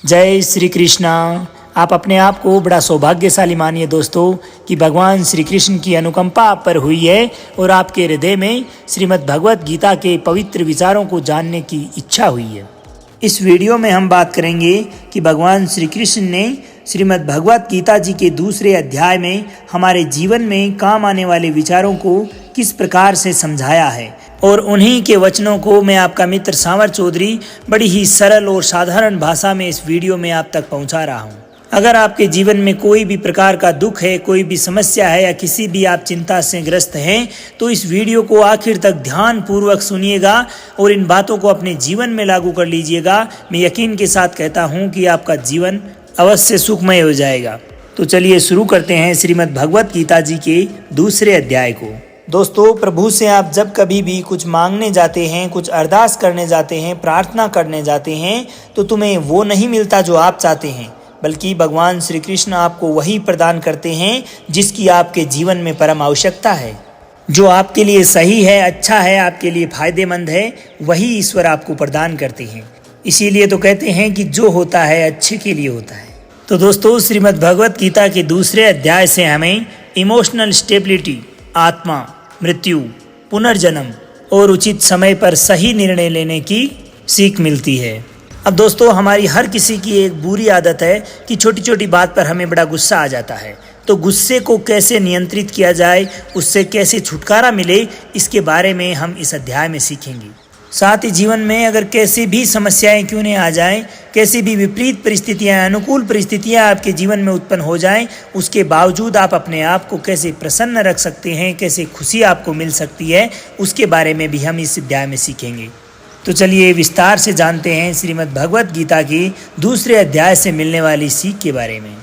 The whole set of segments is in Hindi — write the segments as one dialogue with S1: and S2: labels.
S1: जय श्री कृष्णा। आप अपने आप को बड़ा सौभाग्यशाली मानिए दोस्तों कि भगवान श्री कृष्ण की अनुकंपा आप पर हुई है और आपके हृदय में श्रीमद् भगवत गीता के पवित्र विचारों को जानने की इच्छा हुई है। इस वीडियो में हम बात करेंगे कि भगवान श्री कृष्ण ने श्रीमद् भगवत गीता जी के दूसरे अध्याय में हमारे जीवन में काम आने वाले विचारों को किस प्रकार से समझाया है, और उन्हीं के वचनों को मैं आपका मित्र सांवर चौधरी बड़ी ही सरल और साधारण भाषा में इस वीडियो में आप तक पहुंचा रहा हूं। अगर आपके जीवन में कोई भी प्रकार का दुख है, कोई भी समस्या है या किसी भी आप चिंता से ग्रस्त हैं, तो इस वीडियो को आखिर तक ध्यान पूर्वक सुनिएगा और इन बातों को अपने जीवन में लागू कर लीजिएगा। मैं यकीन के साथ कहता हूं कि आपका जीवन अवश्य सुखमय हो जाएगा। तो चलिए शुरू करते हैं श्रीमद् भगवत गीता जी के दूसरे अध्याय को। दोस्तों, प्रभु से आप जब कभी भी कुछ मांगने जाते हैं, कुछ अरदास करने जाते हैं, प्रार्थना करने जाते हैं, तो तुम्हें वो नहीं मिलता जो आप चाहते हैं, बल्कि भगवान श्री कृष्ण आपको वही प्रदान करते हैं जिसकी आपके जीवन में परम आवश्यकता है। जो आपके लिए सही है, अच्छा है, आपके लिए फायदेमंद है, वही ईश्वर आपको प्रदान करते हैं। इसीलिए तो कहते हैं कि जो होता है अच्छे के लिए होता है। तो दोस्तों, श्रीमद् भगवत गीता के दूसरे अध्याय से हमें इमोशनल स्टेबिलिटी, आत्मा, मृत्यु, पुनर्जन्म और उचित समय पर सही निर्णय लेने की सीख मिलती है। अब दोस्तों, हमारी हर किसी की एक बुरी आदत है कि छोटी छोटी बात पर हमें बड़ा गुस्सा आ जाता है। तो गुस्से को कैसे नियंत्रित किया जाए, उससे कैसे छुटकारा मिले, इसके बारे में हम इस अध्याय में सीखेंगे। साथ ही जीवन में अगर कैसी भी समस्याएं क्यों नहीं आ जाएं, कैसी भी विपरीत परिस्थितियां, अनुकूल परिस्थितियां आपके जीवन में उत्पन्न हो जाएं, उसके बावजूद आप अपने आप को कैसे प्रसन्न रख सकते हैं, कैसे खुशी आपको मिल सकती है, उसके बारे में भी हम इस अध्याय में सीखेंगे। तो चलिए विस्तार से जानते हैं श्रीमद् भगवत गीता की दूसरे अध्याय से मिलने वाली सीख के बारे में।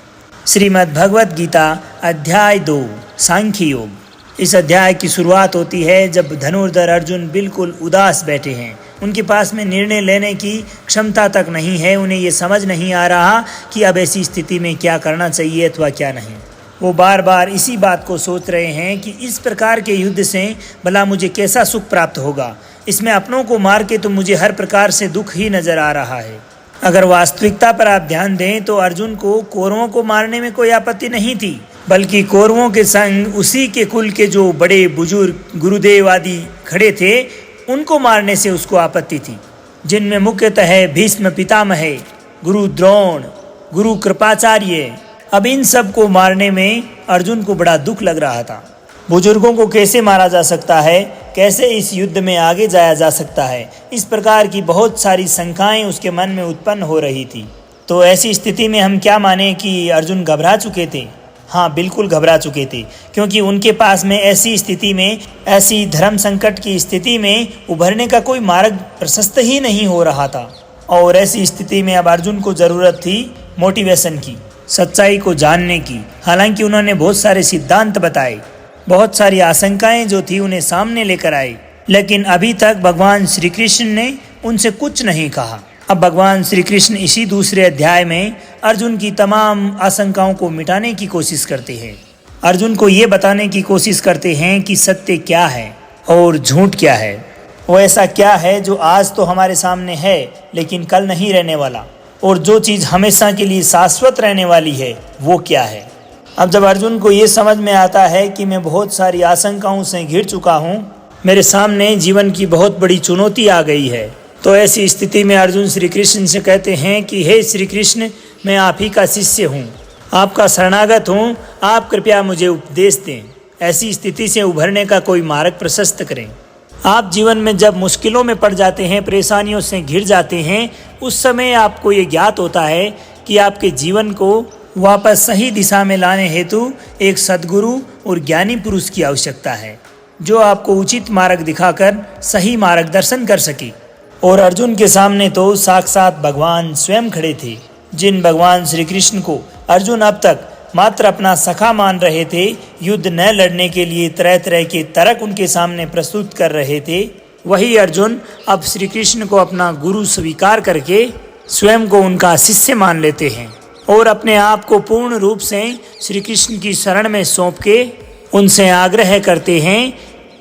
S1: श्रीमद् भगवत गीता अध्याय 2, सांख्य योग। इस अध्याय की शुरुआत होती है जब धनुर्धर अर्जुन बिल्कुल उदास बैठे हैं। उनके पास में निर्णय लेने की क्षमता तक नहीं है। उन्हें ये समझ नहीं आ रहा कि अब ऐसी स्थिति में क्या करना चाहिए अथवा क्या नहीं। वो बार बार इसी बात को सोच रहे हैं कि इस प्रकार के युद्ध से भला मुझे कैसा सुख प्राप्त होगा। इसमें अपनों को मार के तो मुझे हर प्रकार से दुख ही नजर आ रहा है। अगर वास्तविकता पर आप ध्यान दें तो अर्जुन को कौरवों को मारने में कोई आपत्ति नहीं थी, बल्कि कौरवों के संग उसी के कुल के जो बड़े बुजुर्ग गुरुदेव आदि खड़े थे, उनको मारने से उसको आपत्ति थी, जिनमें मुख्यतः भीष्म पितामह, गुरु द्रोण, गुरु कृपाचार्य। अब इन सब को मारने में अर्जुन को बड़ा दुख लग रहा था। बुजुर्गों को कैसे मारा जा सकता है, कैसे इस युद्ध में आगे जाया जा सकता है, इस प्रकार की बहुत सारी शंकाएं उसके मन में उत्पन्न हो रही थी। तो ऐसी स्थिति में हम क्या माने कि अर्जुन घबरा चुके थे। हाँ, बिल्कुल घबरा चुके थे, क्योंकि उनके पास में ऐसी स्थिति में, ऐसी धर्म संकट की स्थिति में उभरने का कोई मार्ग प्रशस्त ही नहीं हो रहा था। और ऐसी स्थिति में अब अर्जुन को ज़रूरत थी मोटिवेशन की, सच्चाई को जानने की। हालांकि उन्होंने बहुत सारे सिद्धांत बताए, बहुत सारी आशंकाएं जो थी उन्हें सामने लेकर आई, लेकिन अभी तक भगवान श्री कृष्ण ने उनसे कुछ नहीं कहा। अब भगवान श्री कृष्ण इसी दूसरे अध्याय में अर्जुन की तमाम आशंकाओं को मिटाने की कोशिश करते हैं। अर्जुन को ये बताने की कोशिश करते हैं कि सत्य क्या है और झूठ क्या है। वो ऐसा क्या है जो आज तो हमारे सामने है लेकिन कल नहीं रहने वाला, और जो चीज़ हमेशा के लिए शाश्वत रहने वाली है वो क्या है। अब जब अर्जुन को ये समझ में आता है कि मैं बहुत सारी आशंकाओं से घिर चुका हूँ, मेरे सामने जीवन की बहुत बड़ी चुनौती आ गई है, तो ऐसी स्थिति में अर्जुन श्री कृष्ण से कहते हैं कि हे श्री कृष्ण, मैं आप ही का शिष्य हूँ, आपका शरणागत हूँ, आप कृपया मुझे उपदेश दें। ऐसी स्थिति से उभरने का कोई मार्ग प्रशस्त करें। आप जीवन में जब मुश्किलों में पड़ जाते हैं, परेशानियों से घिर जाते हैं, उस समय आपको ये ज्ञात होता है कि आपके जीवन को वापस सही दिशा में लाने हेतु एक सद्गुरु और ज्ञानी पुरुष की आवश्यकता है, जो आपको उचित मार्ग दिखाकर सही मार्गदर्शन कर सके। और अर्जुन के सामने तो साक्षात भगवान स्वयं खड़े थे, जिन भगवान श्री कृष्ण को अर्जुन अब तक मात्र अपना सखा मान रहे थे, युद्ध न लड़ने के लिए तरह तरह के तर्क उनके सामने प्रस्तुत कर रहे थे। वही अर्जुन अब श्री कृष्ण को अपना गुरु स्वीकार करके स्वयं को उनका शिष्य मान लेते हैं और अपने आप को पूर्ण रूप से श्री कृष्ण की शरण में सौंप के उनसे आग्रह करते हैं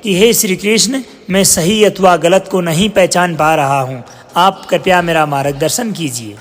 S1: कि हे श्री कृष्ण, मैं सही अथवा गलत को नहीं पहचान पा रहा हूँ, आप कृपया मेरा मार्गदर्शन कीजिए।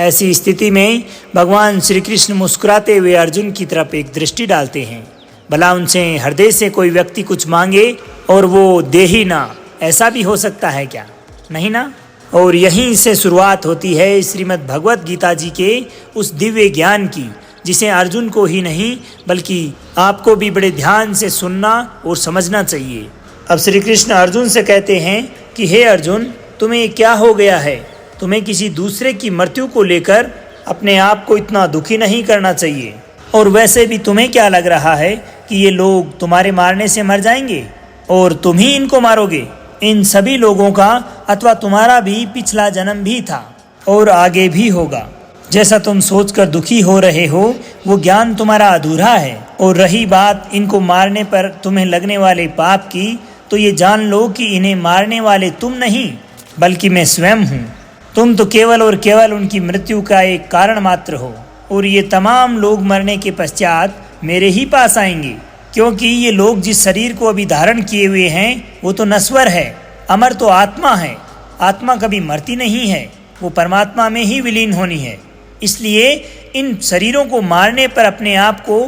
S1: ऐसी स्थिति में भगवान श्री कृष्ण मुस्कुराते हुए अर्जुन की तरफ एक दृष्टि डालते हैं। भला उनसे हृदय से कोई व्यक्ति कुछ मांगे और वो दे ही ना, ऐसा भी हो सकता है क्या? नहीं ना। और यहीं से शुरुआत होती है श्रीमद् भगवत गीता जी के उस दिव्य ज्ञान की, जिसे अर्जुन को ही नहीं बल्कि आपको भी बड़े ध्यान से सुनना और समझना चाहिए। अब श्री कृष्ण अर्जुन से कहते हैं कि हे अर्जुन, तुम्हें क्या हो गया है? तुम्हें किसी दूसरे की मृत्यु को लेकर अपने आप को इतना दुखी नहीं करना चाहिए। और वैसे भी तुम्हें क्या लग रहा है कि ये लोग तुम्हारे मारने से मर जाएंगे और तुम ही इनको मारोगे? इन सभी लोगों का अथवा तुम्हारा भी पिछला जन्म भी था और आगे भी होगा। जैसा तुम सोचकर दुखी हो रहे हो वो ज्ञान तुम्हारा अधूरा है। और रही बात इनको मारने पर तुम्हें लगने वाले पाप की, तो ये जान लो कि इन्हें मारने वाले तुम नहीं बल्कि मैं स्वयं हूँ। तुम तो केवल और केवल उनकी मृत्यु का एक कारण मात्र हो और ये तमाम लोग मरने के पश्चात मेरे ही पास आएंगे, क्योंकि ये लोग जिस शरीर को अभी धारण किए हुए हैं वो तो नश्वर है, अमर तो आत्मा है। आत्मा कभी मरती नहीं है, वो परमात्मा में ही विलीन होनी है। इसलिए इन शरीरों को मारने पर अपने आप को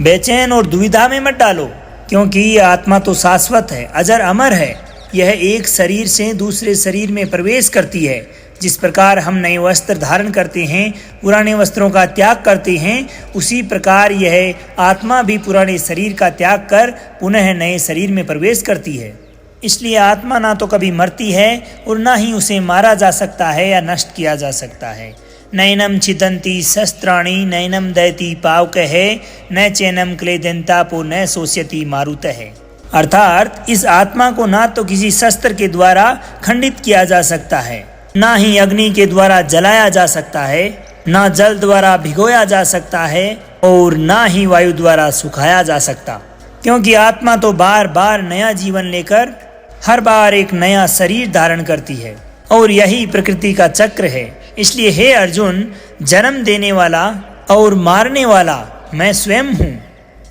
S1: बेचैन और दुविधा में मत डालो, क्योंकि ये आत्मा तो शाश्वत है, अजर अमर है। यह एक शरीर से दूसरे शरीर में प्रवेश करती है। जिस प्रकार हम नए वस्त्र धारण करते हैं, पुराने वस्त्रों का त्याग करते हैं, उसी प्रकार यह आत्मा भी पुराने शरीर का त्याग कर पुनः नए शरीर में प्रवेश करती है। इसलिए आत्मा ना तो कभी मरती है और ना ही उसे मारा जा सकता है या नष्ट किया जा सकता है। नैनम छिदन्ति शस्त्राणि नैनम दयति पावकः न चैनम क्लेदन्तापो न शोष्यति मारुतः। अर्थात इस आत्मा को ना तो किसी शस्त्र के द्वारा खंडित किया जा सकता है, ना ही अग्नि के द्वारा जलाया जा सकता है, ना जल द्वारा भिगोया जा सकता है और ना ही वायु द्वारा सुखाया जा सकता। क्योंकि आत्मा तो बार बार नया जीवन लेकर हर बार एक नया शरीर धारण करती है और यही प्रकृति का चक्र है। इसलिए हे अर्जुन, जन्म देने वाला और मारने वाला मैं स्वयं हूँ।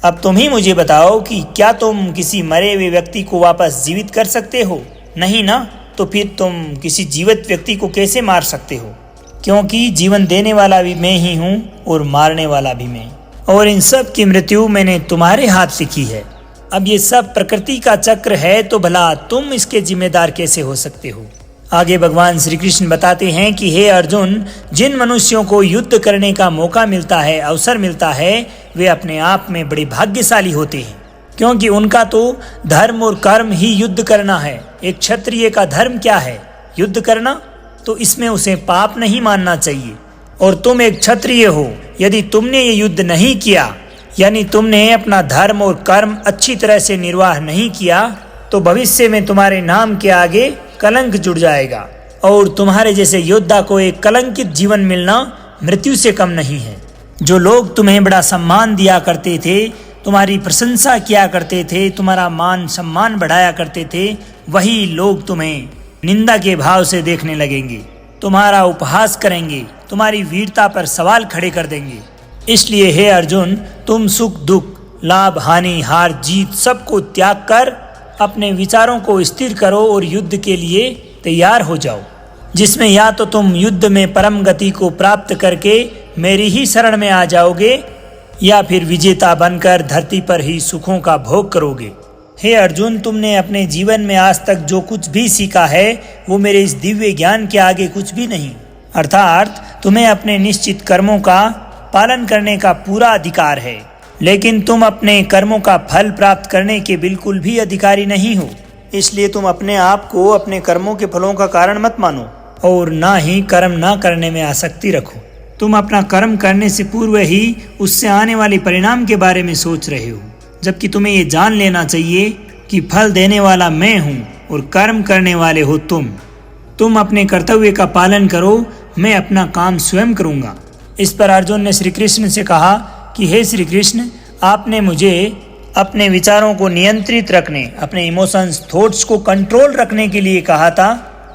S1: अब तुम ही मुझे बताओ कि क्या तुम किसी मरे हुए व्यक्ति को वापस जीवित कर सकते हो? नहीं ना। तो फिर तुम किसी जीवित व्यक्ति को कैसे मार सकते हो? क्योंकि जीवन देने वाला भी मैं ही हूँ और मारने वाला भी मैं, और इन सब की मृत्यु मैंने तुम्हारे हाथ लिखी है। अब ये सब प्रकृति का चक्र है, तो भला तुम इसके जिम्मेदार कैसे हो सकते हो? आगे भगवान श्री कृष्ण बताते हैं कि हे अर्जुन, जिन मनुष्यों को युद्ध करने का मौका मिलता है, अवसर मिलता है, वे अपने आप में बड़े भाग्यशाली होते हैं, क्योंकि उनका तो धर्म और कर्म ही युद्ध करना है। एक क्षत्रिय का धर्म क्या है? युद्ध करना। तो इसमें उसे पाप नहीं मानना चाहिए। और तुम एक क्षत्रिय हो, यदि तुमने ये युद्ध नहीं किया, यानी तुमने अपना धर्म और कर्म अच्छी तरह से निर्वाह नहीं किया, तो भविष्य में तुम्हारे नाम के आगे कलंक जुड़ जाएगा और तुम्हारे जैसे योद्धा को एक कलंकित जीवन मिलना मृत्यु से कम नहीं है। जो लोग तुम्हें बड़ा सम्मान दिया करते थे, तुम्हारी प्रशंसा किया करते थे, तुम्हारा मान सम्मान बढ़ाया करते थे, वही लोग तुम्हें निंदा के भाव से देखने लगेंगे, तुम्हारा उपहास करेंगे, तुम्हारी वीरता पर सवाल खड़े कर देंगे। इसलिए हे अर्जुन, तुम सुख दुख, लाभ हानि, हार जीत सबको त्याग कर अपने विचारों को स्थिर करो और युद्ध के लिए तैयार हो जाओ, जिसमें या तो तुम युद्ध में परम गति को प्राप्त करके मेरी ही शरण में आ जाओगे, या फिर विजेता बनकर धरती पर ही सुखों का भोग करोगे। हे अर्जुन, तुमने अपने जीवन में आज तक जो कुछ भी सीखा है वो मेरे इस दिव्य ज्ञान के आगे कुछ भी नहीं। अर्थात तुम्हें अपने निश्चित कर्मों का पालन करने का पूरा अधिकार है, लेकिन तुम अपने कर्मों का फल प्राप्त करने के बिल्कुल भी अधिकारी नहीं हो। इसलिए तुम अपने आप को अपने कर्मों के फलों का कारण मत मानो और ना ही कर्म ना करने में आसक्ति रखो। तुम अपना कर्म करने से पूर्व ही उससे आने वाले परिणाम के बारे में सोच रहे हो, जबकि तुम्हें ये जान लेना चाहिए कि फल देने वाला मैं हूँ और कर्म करने वाले हो तुम। तुम अपने कर्तव्य का पालन करो, मैं अपना काम स्वयं करूँगा। इस पर अर्जुन ने श्री कृष्ण से कहा कि हे श्री कृष्ण, आपने मुझे अपने विचारों को नियंत्रित रखने, अपने इमोशंस, थॉट्स को कंट्रोल रखने के लिए कहा था,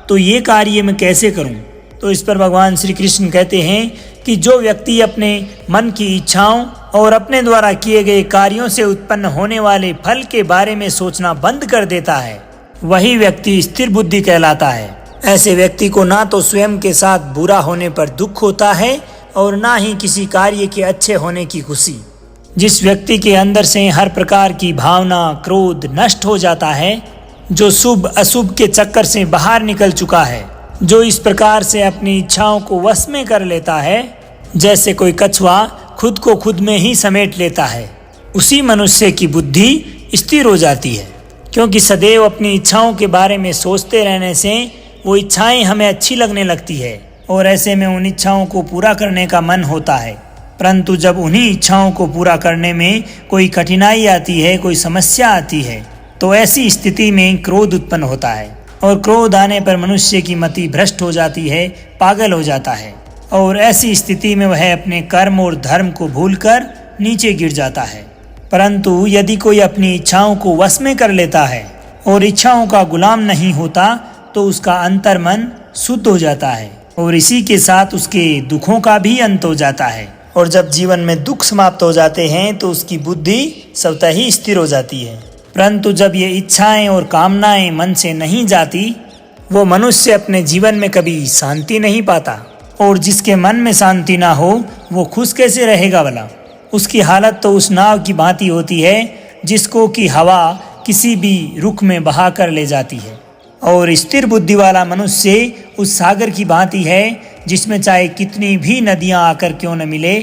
S1: तो ये कार्य मैं कैसे करूं? तो इस पर भगवान श्री कृष्ण कहते हैं कि जो व्यक्ति अपने मन की इच्छाओं और अपने द्वारा किए गए कार्यों से उत्पन्न होने वाले फल के बारे में सोचना बंद कर देता है, वही व्यक्ति स्थिर बुद्धि कहलाता है। ऐसे व्यक्ति को ना तो स्वयं के साथ बुरा होने पर दुख होता है और ना ही किसी कार्य के अच्छे होने की खुशी। जिस व्यक्ति के अंदर से हर प्रकार की भावना, क्रोध नष्ट हो जाता है, जो शुभ अशुभ के चक्कर से बाहर निकल चुका है, जो इस प्रकार से अपनी इच्छाओं को वश में कर लेता है जैसे कोई कछुआ खुद को खुद में ही समेट लेता है, उसी मनुष्य की बुद्धि स्थिर हो जाती है। क्योंकि सदैव अपनी इच्छाओं के बारे में सोचते रहने से वो इच्छाएं हमें अच्छी लगने लगती है और ऐसे में उन इच्छाओं को पूरा करने का मन होता है। परंतु जब उन्हीं इच्छाओं को पूरा करने में कोई कठिनाई आती है, कोई समस्या आती है, तो ऐसी स्थिति में क्रोध उत्पन्न होता है और क्रोध आने पर मनुष्य की मति भ्रष्ट हो जाती है, पागल हो जाता है और ऐसी स्थिति में वह अपने कर्म और धर्म को भूलकर नीचे गिर जाता है। परंतु यदि कोई अपनी इच्छाओं को वश में कर लेता है और इच्छाओं का गुलाम नहीं होता तो उसका अंतर्मन शुद्ध हो जाता है और इसी के साथ उसके दुखों का भी अंत हो जाता है। और जब जीवन में दुख समाप्त हो जाते हैं तो उसकी बुद्धि स्वतः ही स्थिर हो जाती है। परंतु जब ये इच्छाएं और कामनाएं मन से नहीं जाती, वो मनुष्य अपने जीवन में कभी शांति नहीं पाता। और जिसके मन में शांति ना हो वो खुश कैसे रहेगा भला? उसकी हालत तो उस नाव की भांति होती है जिसको कि हवा किसी भी रुख में बहा कर ले जाती है। और स्थिर बुद्धि वाला मनुष्य उस सागर की भांति है जिसमें चाहे कितनी भी नदियां आकर क्यों न मिले,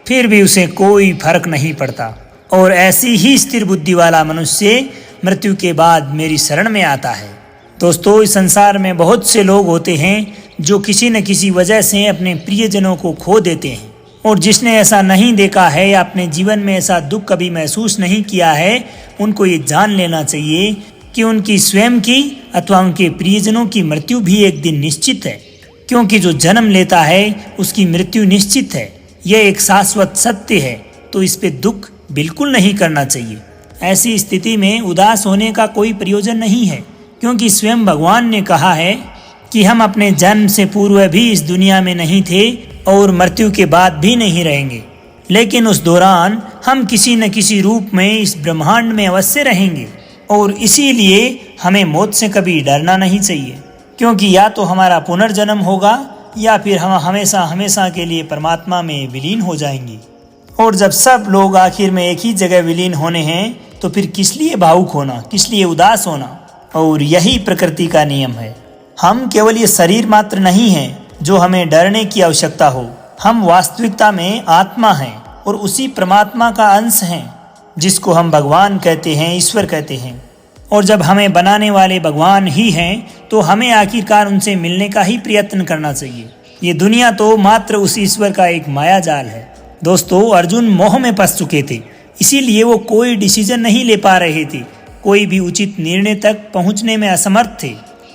S1: फिर भी उसे कोई फर्क नहीं पड़ता। और ऐसी ही स्थिर बुद्धि वाला मनुष्य मृत्यु के बाद मेरी शरण में आता है। दोस्तों, इस संसार में बहुत से लोग होते हैं जो किसी न किसी वजह से अपने प्रियजनों को खो देते हैं। और जिसने ऐसा नहीं देखा है या अपने जीवन में ऐसा दुख कभी महसूस नहीं किया है, उनको ये जान लेना चाहिए कि उनकी स्वयं की अथवा उनके प्रियजनों की मृत्यु भी एक दिन निश्चित है। क्योंकि जो जन्म लेता है उसकी मृत्यु निश्चित है, यह एक शाश्वत सत्य है। तो इस पे दुख बिल्कुल नहीं करना चाहिए। ऐसी स्थिति में उदास होने का कोई प्रयोजन नहीं है, क्योंकि स्वयं भगवान ने कहा है कि हम अपने जन्म से पूर्व भी इस दुनिया में नहीं थे और मृत्यु के बाद भी नहीं रहेंगे, लेकिन उस दौरान हम किसी न किसी रूप में इस ब्रह्मांड में अवश्य रहेंगे। और इसीलिए हमें मौत से कभी डरना नहीं चाहिए, क्योंकि या तो हमारा पुनर्जन्म होगा या फिर हम हमेशा हमेशा के लिए परमात्मा में विलीन हो जाएंगे। और जब सब लोग आखिर में एक ही जगह विलीन होने हैं तो फिर किस लिए भावुक होना, किस लिए उदास होना? और यही प्रकृति का नियम है। हम केवल ये शरीर मात्र नहीं हैं जो हमें डरने की आवश्यकता हो। हम वास्तविकता में आत्मा हैं और उसी परमात्मा का अंश हैं जिसको हम भगवान कहते हैं, ईश्वर कहते हैं। और जब हमें बनाने वाले भगवान ही हैं तो हमें आखिरकार उनसे मिलने का ही प्रयत्न करना चाहिए। ये दुनिया तो मात्र उस ईश्वर का एक माया जाल है। दोस्तों, अर्जुन मोह में फंस चुके थे, इसीलिए वो कोई डिसीजन नहीं ले पा रहे थे, कोई भी उचित निर्णय तक पहुंचने में असमर्थ थे।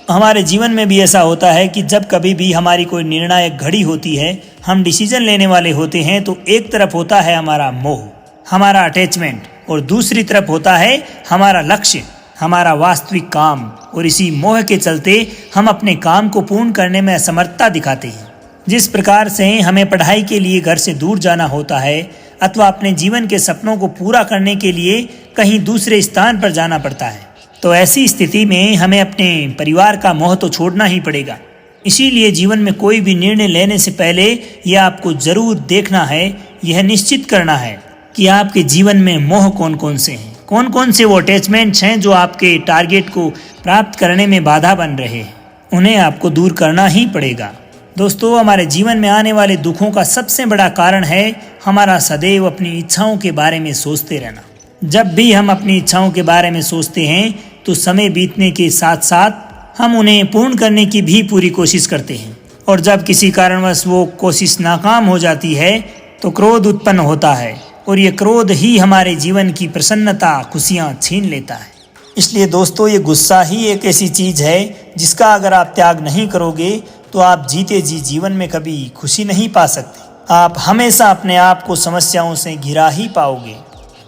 S1: हमारे जीवन में भी ऐसा होता है कि जब कभी भी हमारी कोई निर्णायक घड़ी होती है, हम डिसीजन लेने वाले होते हैं, तो एक तरफ होता है हमारा मोह, हमारा अटैचमेंट, और दूसरी तरफ होता है हमारा लक्ष्य, हमारा वास्तविक काम। और इसी मोह के चलते हम अपने काम को पूर्ण करने में असमर्थता दिखाते हैं। जिस प्रकार से हमें पढ़ाई के लिए घर से दूर जाना होता है अथवा अपने जीवन के सपनों को पूरा करने के लिए कहीं दूसरे स्थान पर जाना पड़ता है, तो ऐसी स्थिति में हमें अपने परिवार का मोह तो छोड़ना ही पड़ेगा। इसीलिए जीवन में कोई भी निर्णय लेने से पहले यह आपको जरूर देखना है, यह निश्चित करना है कि आपके जीवन में मोह कौन कौन से हैं, कौन कौन से वो अटैचमेंट्स हैं जो आपके टारगेट को प्राप्त करने में बाधा बन रहे हैं। उन्हें आपको दूर करना ही पड़ेगा। दोस्तों, हमारे जीवन में आने वाले दुखों का सबसे बड़ा कारण है हमारा सदैव अपनी इच्छाओं के बारे में सोचते रहना। जब भी हम अपनी इच्छाओं के बारे में सोचते हैं तो समय बीतने के साथ साथ हम उन्हें पूर्ण करने की भी पूरी कोशिश करते हैं। और जब किसी कारणवश वो कोशिश नाकाम हो जाती है तो क्रोध उत्पन्न होता है, और ये क्रोध ही हमारे जीवन की प्रसन्नता, खुशियाँ छीन लेता है। इसलिए दोस्तों, ये गुस्सा ही एक ऐसी चीज़ है जिसका अगर आप त्याग नहीं करोगे तो आप जीते जी जीवन में कभी खुशी नहीं पा सकते। आप हमेशा अपने आप को समस्याओं से घिरा ही पाओगे,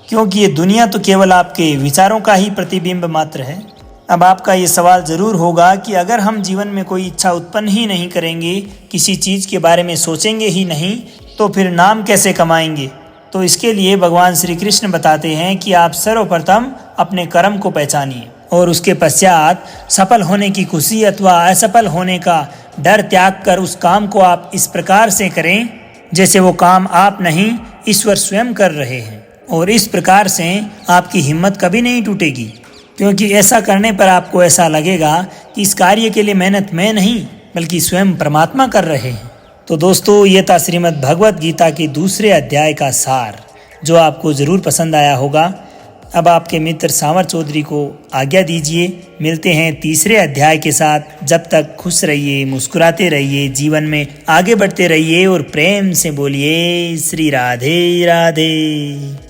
S1: क्योंकि ये दुनिया तो केवल आपके विचारों का ही प्रतिबिंब मात्र है। अब आपका ये सवाल ज़रूर होगा कि अगर हम जीवन में कोई इच्छा उत्पन्न ही नहीं करेंगे, किसी चीज़ के बारे में सोचेंगे ही नहीं, तो फिर नाम कैसे कमाएंगे? तो इसके लिए भगवान श्री कृष्ण बताते हैं कि आप सर्वप्रथम अपने कर्म को पहचानिए और उसके पश्चात सफल होने की खुशी अथवा असफल होने का डर त्याग कर उस काम को आप इस प्रकार से करें जैसे वो काम आप नहीं ईश्वर स्वयं कर रहे हैं। और इस प्रकार से आपकी हिम्मत कभी नहीं टूटेगी, क्योंकि ऐसा करने पर आपको ऐसा लगेगा कि इस कार्य के लिए मेहनत मैं नहीं बल्कि स्वयं परमात्मा कर रहे हैं। तो दोस्तों, ये था श्रीमद् भगवत गीता के दूसरे अध्याय का सार, जो आपको ज़रूर पसंद आया होगा। अब आपके मित्र सांवर चौधरी को आज्ञा दीजिए। मिलते हैं तीसरे अध्याय के साथ। जब तक खुश रहिए, मुस्कुराते रहिए, जीवन में आगे बढ़ते रहिए और प्रेम से बोलिए श्री राधे राधे।